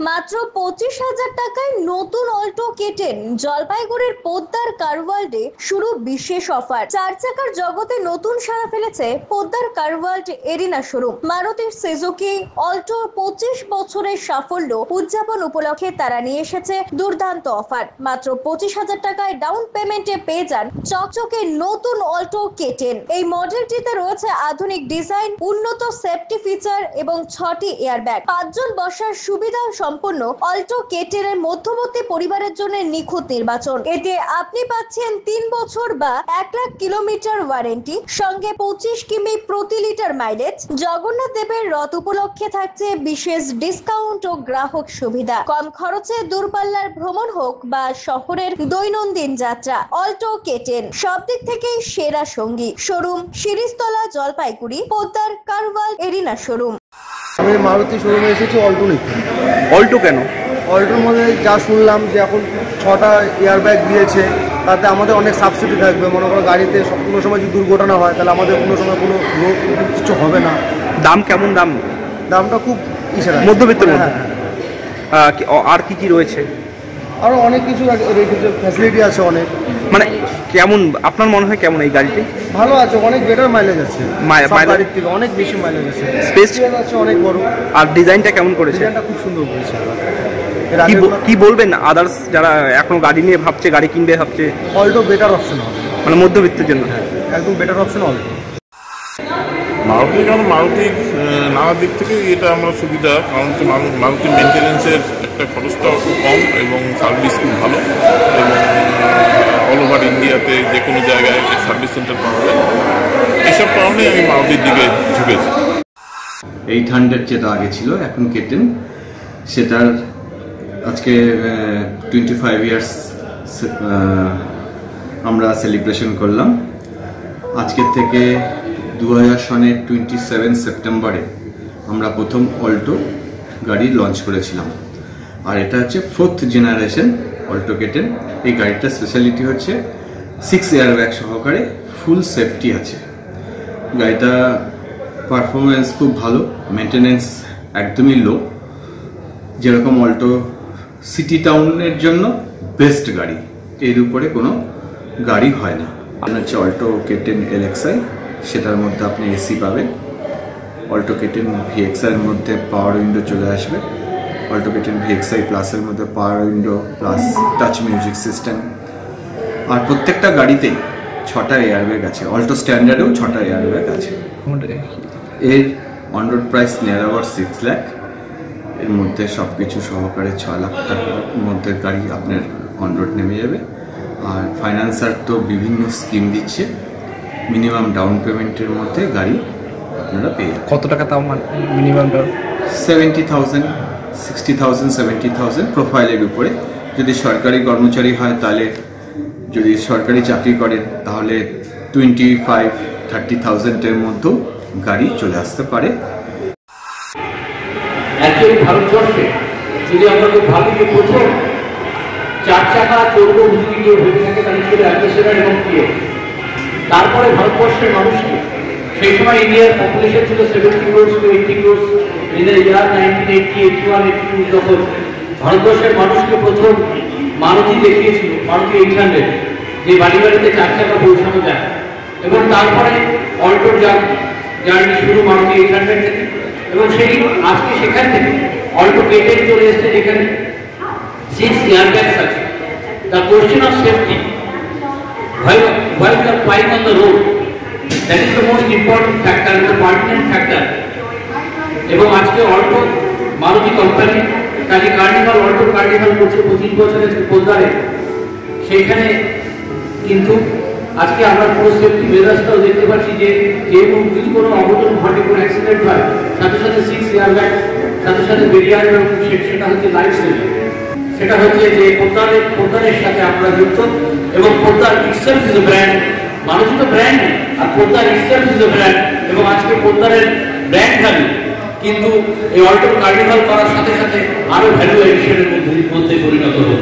মাত্র 25,000 টাকায় নতুন অল্টো কেটেন। জলপাইগুড়ির পোদ্দার কার ওয়ার্ল্ডে শুরু বিশেষ অফার। চার চাকার জগতে নতুন সাড়া ফেলেছে Poddar car world Arena showroom. Maruti Suzuki Alto 25 বছরের সাফল্য উদযাপন উপলক্ষে তারা নিয়ে এসেছে দুর্দান্ত অফার। মাত্র 25,000 টাকায় ডাউন পেমেন্টে পেয়ে যান চকচকে নতুন অল্টো কেটেন। এই মডেলটিতে রয়েছে আধুনিক ডিজাইন, উন্নত সেফটি ফিচার এবং 6টি এয়ারব্যাগ। 5 জন বসার সুবিধা সম্পন্ন অল্টো কেটেনের মধ্যবর্তী পরিবারের জন্য নিখুঁত নির্বাচন। এতে আপনি পাচ্ছেন 3 বছর বা 1 লাখ কিলোমিটার ওয়ারেন্টি, সঙ্গে 25 কিমি প্রতি লিটার মাইলেজ। জগন্নাথ দেবের রথ উপলক্ষে থাকছে বিশেষ ডিসকাউন্ট ও গ্রাহক সুবিধা। কম খরচে দূরপাল্লার ভ্রমণ হোক বা শহরের দৈনন্দিন যাত্রা, অল্টো কেটেন সব দিক থেকেই সেরা সঙ্গী। Showroom শিরিষতলা, Jalpaiguri, Poddar car world Arena showroom. আমি মারুতি শোরুমে এসেছি অল্টো নিতে। অল্টো কেন? অল্টোর মধ্যে যা শুনলাম যে এখন 6টা এয়ারব্যাগ দিয়েছে, তাতে আমাদের অনেক সাবসিডি থাকবে। মনে করো গাড়িতে কোনো সময় যদি দুর্ঘটনা হয় তাহলে আমাদের কোনো সময় কোনো কিছু হবে না। দাম কেমন? দামটা খুব মধ্যবিত্তের মধ্যে। আর কি কি রয়েছে? আরও অনেক কিছু রেখেছে, ফ্যাসিলিটি আছে অনেক। মানে কেমন আপনার মনে হয়, কেমন এই গাড়িটি? ভালো আছে, অনেক বেটার মাইলেজ আছে, গাড়ির থেকে অনেক বেশি মাইলেজ আছে, স্পেস আছে অনেক বড়। আর ডিজাইনটা কেমন করেছে? ডিজাইনটা খুব সুন্দর করেছে। কি বলবেন আদার্স যারা এখনো গাড়ি নিয়ে ভাবছে, গাড়ি কিনবে ভাবছে? অল্টো বেটার অপশন হবে, মানে মধ্যবিত্তের জন্য। হ্যাঁ, একদম বেটার অপশন অল্টো। মারুতি, কারণ মারুতির নানা দিক থেকে এটা আমরা সুবিধা, কারণ মারুতির মেনটেন্যান্সের একটা খরচটাও খুব কম এবং সার্ভিস খুব ভালো, এবং অল ওভার ইন্ডিয়াতে যে কোনো জায়গায় সার্ভিস সেন্টার পাওয়া যায়। এইসব কারণে আমি মারুতির দিকে ঝুঁকেছি। 800 যেটা আগে ছিল, এখন কেটেন, সেটার আজকে 25 ইয়ার্স আমরা সেলিব্রেশন করলাম। আজকের থেকে 2000 সনের 27 সেপ্টেম্বরে আমরা প্রথম অল্টো গাড়ি লঞ্চ করেছিলাম। আর এটা হচ্ছে 4th জেনারেশন অল্টো কেটেন। এই গাড়িটার স্পেশালিটি হচ্ছে 6 এয়ারব্যাগ সহকারে ফুল সেফটি আছে। গাড়িটা পারফরমেন্স খুব ভালো, মেনটেনেন্স একদমই লো। যেরকম অল্টো সিটি টাউনের জন্য বেস্ট গাড়ি, এর উপরে কোনো গাড়ি হয় না। আপনার হচ্ছে অল্টো কেটেন LXi, সেটার মধ্যে আপনি এসি পাবেন। অল্টো কেটেন VXi এর মধ্যে পাওয়ার উইন্ডো চলে আসবে। অল্টো কেটেন VXi প্লাসের মধ্যে power window plus touch music system. আর প্রত্যেকটা গাড়িতেই 6টা এয়ারব্যাগ আছে। অল্টো স্ট্যান্ডার্ডেও 6টা এয়ারব্যাগ আছে। এর on road price near about 6 lakh. এর মধ্যে সব কিছু সহকারে 6 লাখ টাকার মধ্যে গাড়ি আপনার অন রোড নেমে যাবে। আর ফাইন্যান্সার তো বিভিন্ন স্কিম দিচ্ছে, মিনিমাম ডাউন পেমেন্টের মধ্যে গাড়ি আপনারা পেয়ে যাবেন। কত টাকা তাও মিনিমাম? 70,000, 60,000, 70,000 প্রোফাইলের উপরে। যদি সরকারি কর্মচারী হয় তাহলে, যদি সরকারি চাকরি করেন তাহলে 25-30,000-এর মধ্যেও গাড়ি চলে আসতে পারে। অ্যাকচুয়ালি ভারতবর্ষে যদি আমরা ভাবি যে প্রথম 4 চাকা চলবো যদি কেউ ভেবে থাকে তাহলে ছিল অ্যাম্বাসেডর এবং পিএ। তারপরে ভারতবর্ষের মানুষকে, সেই সময় ইন্ডিয়ার পপুলেশন ছিল 70 crores to 80 crores in the year 1980, 81, 82, যখন ভারতবর্ষের মানুষকে প্রথম মারুতি দেখিয়েছিল, মারুতি 800, যে বাড়ি বাড়িতে 4 চাকা পৌঁছানো যায়। এবং তারপরে অল্টোর জার্নি শুরু মারুতি 800 থেকে, এবং সেই আজকে সেখান থেকে অল্টো কেটেন চলে এসছে, যেখানে 6 এয়ারব্যাগস আছে। The question of safety while you are flying on the road, that is the most important factor, the pertinent factor. এবং আজকে অল্টো মারুতি কোম্পানি কাজে কার্নিভাল, অল্টো কার্নিভাল করছে 25 বছরের পোদ্দারে। সেইখানে কিন্তু আজকে আমরা পুরো সেফটি মেজাজটাও দেখতে পাচ্ছি যে যদি কোনো অঘটন ঘটে, কোনো অ্যাক্সিডেন্ট হয়, সাথে সাথে 6 এয়ারব্যাগ সাথে সাথে বেরিয়ে আসবে। সেটা হচ্ছে লাইফ সেভিং। সেটা হচ্ছে যে পোদ্দারের সাথে আমরা যুক্ত, এবং Poddar itself is a brand. Maruti তো ব্র্যান্ড, আর Poddar itself is a brand. এবং আজকে পোদ্দারের ব্র্যান্ড ভ্যালু কিন্তু এই অল্টো কার্নিভাল করার সাথে সাথে আরো ভ্যালু এডিশনের মধ্যে পরিণত হলো।